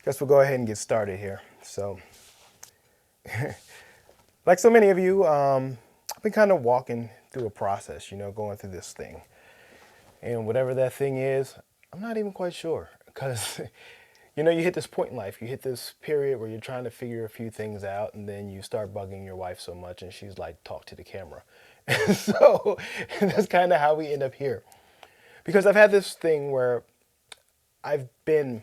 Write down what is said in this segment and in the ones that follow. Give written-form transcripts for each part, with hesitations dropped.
Guess we'll go ahead and get started here. So, like so many of you, I've been kind of walking through a process, going through this thing. And whatever that thing is, I'm not even quite sure. Because, you hit this point in life, you hit this period where you're trying to figure a few things out, and then you start bugging your wife so much, and she's like, talk to the camera. And so, that's kind of how we end up here. Because I've had this thing where I've been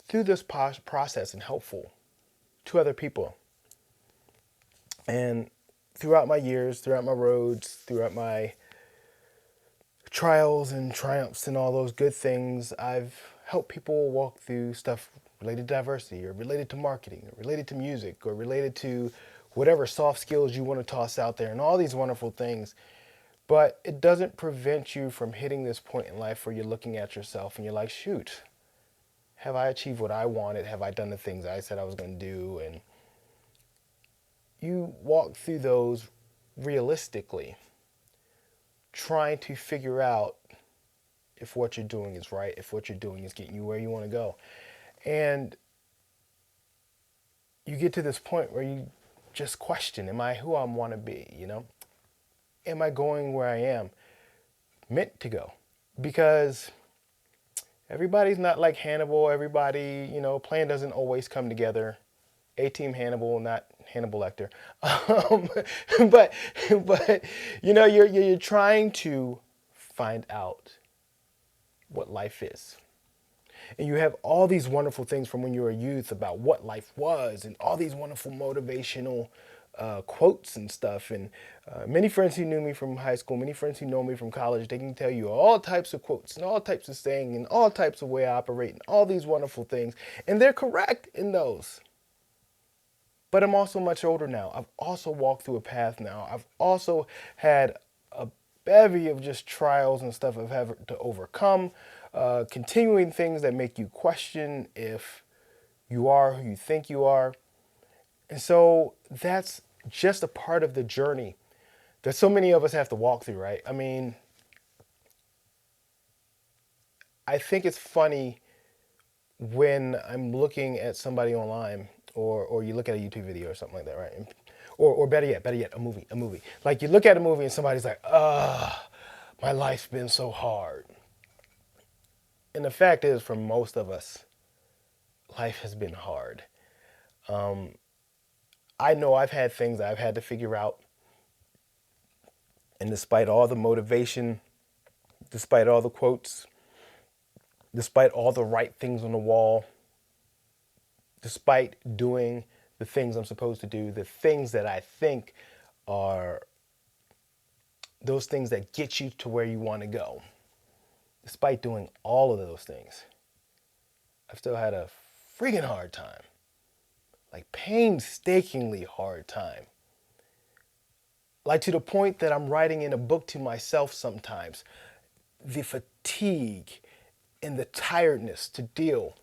through this process and helpful to other people. And throughout my years, throughout my roads, throughout my trials and triumphs and all those good things, I've helped people walk through stuff related to diversity or related to marketing or related to music or related to whatever soft skills you want to toss out there and all these wonderful things. But it doesn't prevent you from hitting this point in life where you're looking at yourself and you're like, shoot, have I achieved what I wanted? Have I done the things I said I was going to do? And you walk through those realistically, trying to figure out if what you're doing is right, if what you're doing is getting you where you want to go. And you get to this point where you just question, am I who I want to be, Am I going where I am meant to go? Because everybody's not like Hannibal. Everybody, plan doesn't always come together. A-Team Hannibal, not Hannibal Lecter. Um, but you're trying to find out what life is. And you have all these wonderful things from when you were a youth about what life was and all these wonderful motivational quotes and stuff. And many friends who knew me from high school, many friends who know me from college, they can tell you all types of quotes and all types of saying and all types of way I operate and all these wonderful things. And they're correct in those. But I'm also much older now. I've also walked through a path now. I've also had a bevy of just trials and stuff I've had to overcome, continuing things that make you question if you are who you think you are. And so that's just a part of the journey that so many of us have to walk through, right? I mean, I think it's funny when I'm looking at somebody online or you look at a YouTube video or something like that, right? Or better yet, a movie. Like you look at a movie and somebody's like, my life's been so hard. And the fact is, for most of us, life has been hard. I know I've had things I've had to figure out. And despite all the motivation, despite all the quotes, despite all the right things on the wall, despite doing the things I'm supposed to do, the things that I think are those things that get you to where you want to go, despite doing all of those things, I've still had a freaking hard time. Like painstakingly hard time. Like to the point that I'm writing in a book to myself sometimes. The fatigue and the tiredness to deal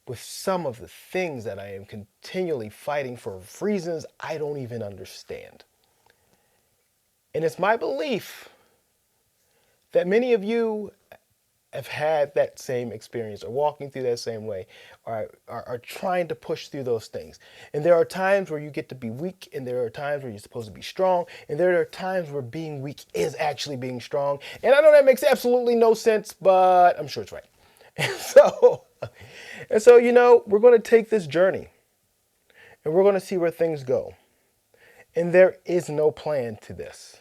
with some of the things that I am continually fighting for reasons I don't even understand. And it's my belief that many of you have had that same experience or walking through that same way or are trying to push through those things. And there are times where you get to be weak and there are times where you're supposed to be strong and there are times where being weak is actually being strong. And I know that makes absolutely no sense, but I'm sure it's right. And so, we're going to take this journey and we're going to see where things go. And there is no plan to this.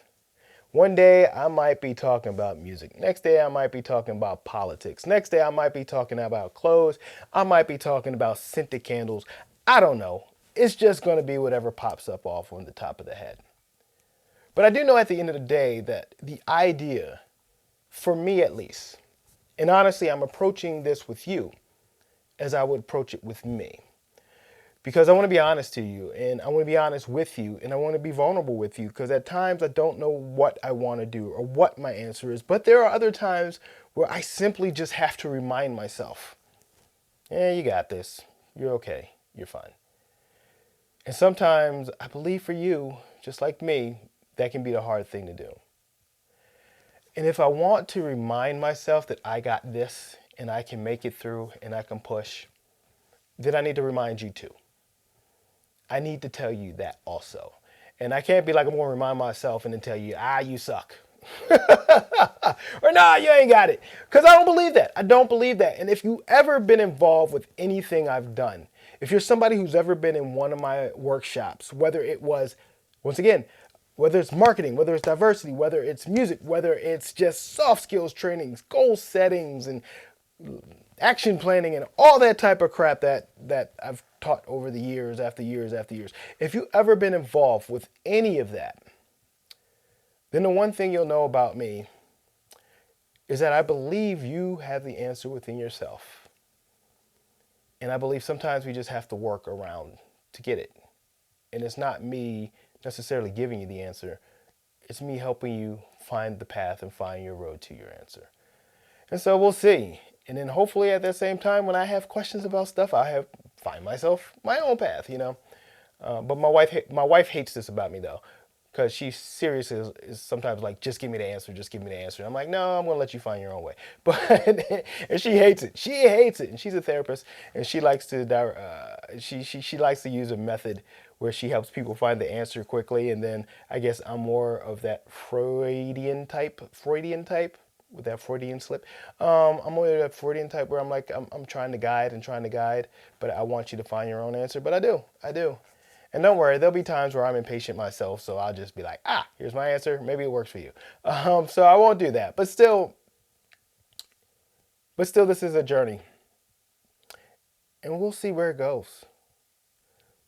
One day I might be talking about music. Next day I might be talking about politics. Next day I might be talking about clothes. I might be talking about scented candles. I don't know. It's just going to be whatever pops up off on the top of the head. But I do know at the end of the day that the idea, for me at least, and honestly I'm approaching this with you as I would approach it with me. Because I want to be honest to you and I want to be honest with you and I want to be vulnerable with you because at times I don't know what I want to do or what my answer is. But there are other times where I simply just have to remind myself, yeah, you got this. You're okay. You're fine. And sometimes I believe for you, just like me, that can be the hard thing to do. And if I want to remind myself that I got this and I can make it through and I can push, then I need to remind you too. I need to tell you that also. And I can't be like, I'm going to remind myself and then tell you, you suck. Or nah, you ain't got it. Because I don't believe that. I don't believe that. And if you ever been involved with anything I've done, if you're somebody who's ever been in one of my workshops, whether it was, once again, whether it's marketing, whether it's diversity, whether it's music, whether it's just soft skills trainings, goal settings, and action planning and all that type of crap that I've taught over the years after years after years. If you ever been involved with any of that, then the one thing you'll know about me is that I believe you have the answer within yourself. And I believe sometimes we just have to work around to get it. And it's not me necessarily giving you the answer. It's me helping you find the path and find your road to your answer. And so we'll see. And then hopefully at that same time, when I have questions about stuff, find myself my own path, But my wife hates this about me though, because she seriously is sometimes like, just give me the answer, just give me the answer. I'm like, no, I'm gonna let you find your own way. But and she hates it. She hates it, and she's a therapist, and she likes to she likes to use a method where she helps people find the answer quickly. And then I guess I'm more of that Freudian type with that Freudian slip. I'm more of that Freudian type where I'm like, I'm trying to guide, but I want you to find your own answer. But I do. And don't worry, there'll be times where I'm impatient myself, so I'll just be like, here's my answer. Maybe it works for you. So I won't do that. But still, this is a journey. And we'll see where it goes.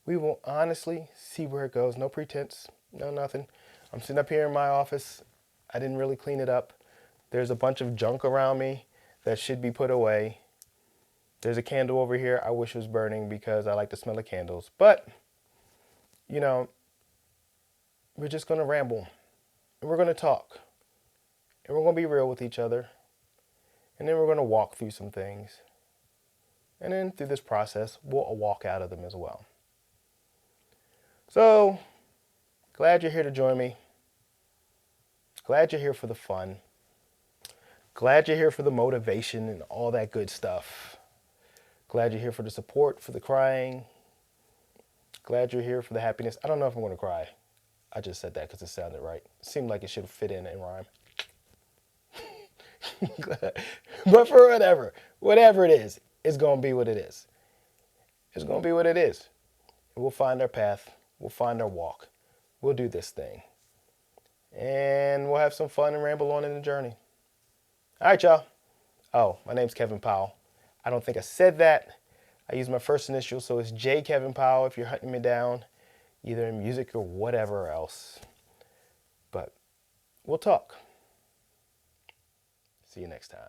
We will honestly see where it goes. No pretense, no nothing. I'm sitting up here in my office. I didn't really clean it up. There's a bunch of junk around me that should be put away. There's a candle over here I wish was burning because I like the smell of candles. But we're just going to ramble, and we're going to talk, and we're going to be real with each other, and then we're going to walk through some things, and then through this process, we'll walk out of them as well. So, glad you're here to join me. Glad you're here for the fun. Glad you're here for the motivation and all that good stuff. Glad you're here for the support, for the crying. Glad you're here for the happiness. I don't know if I'm going to cry. I just said that because it sounded right. It seemed like it should fit in and rhyme. But for whatever it is, it's going to be what it is. It's going to be what it is. We'll find our path. We'll find our walk. We'll do this thing. And we'll have some fun and ramble on in the journey. All right, y'all. Oh, my name's Kevin Powell. I don't think I said that. I use my first initial, so it's J. Kevin Powell if you're hunting me down, either in music or whatever else. But we'll talk. See you next time.